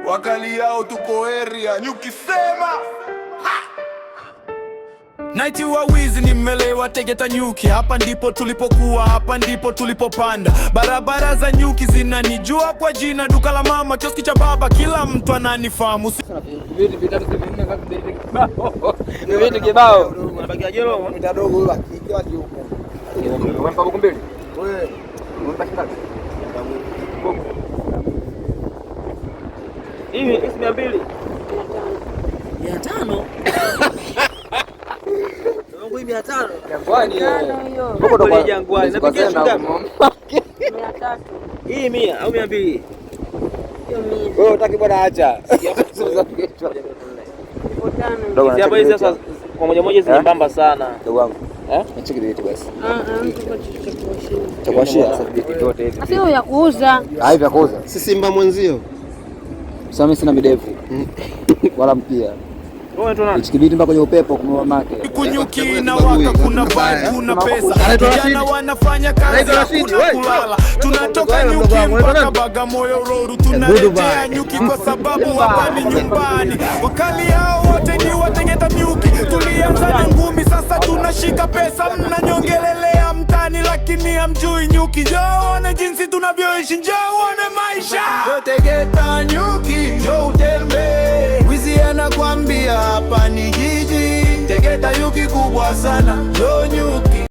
wakali yao tupo area nyuki sema Naiti wa wizi nimelewa Tegeta nyuki. Hapa ndipo tulipokuwa, hapa ndipo tulipopanda. Barabara za nyuki zinanijua kwa jina. Duka la mama, kioski cha baba, kila mtu ananifahamu. Vitu kibao. Unabakia jelo mtadogo yule akiwa kiuko. Unampa buku mbili? Wewe unampa shilingi ngapi? Hivi 200. 500. Mungu 500. Jangwani hiyo. Huko ndo jangwani. Napigia shilingi ngapi? 300. Hii 100 au 200? Hiyo 100. Wewe unataka bwana acha. Hapa hizi sasa kwa moja moja zinambamba sana. Ndugu wangu. Nicheki date basi. Chakuashia sasa vitu vyote hivi. Sio ya kuuza. Vya kuuza. Si Simba mwenzio. Sasa mimi sina midevu. Wala mkia. Ichikibiti mpaka kwenye upepo kwa make. Kunyuki na waka kuna vibe kuna pesa. Jana wanafanya kazi kuna kulala. Tunatoka nyuki mpaka Bagamoyo Road. Tunaletea nyuki kwa sababu hapa ni nyumbani. Wakali hao wote ni wa Tegeta nyuki. Tulianza na ngumi sasa tunashika pesa. Mnanyongelelea mtani lakini hamjui nyuki. Njoo jinsi tunavyoishi, njoo maisha. Tegeta nyuki, njoo utembee. Wizi anakuambia hapa ni jiji. Tegeta nyuki kubwa sana, njoo nyuki.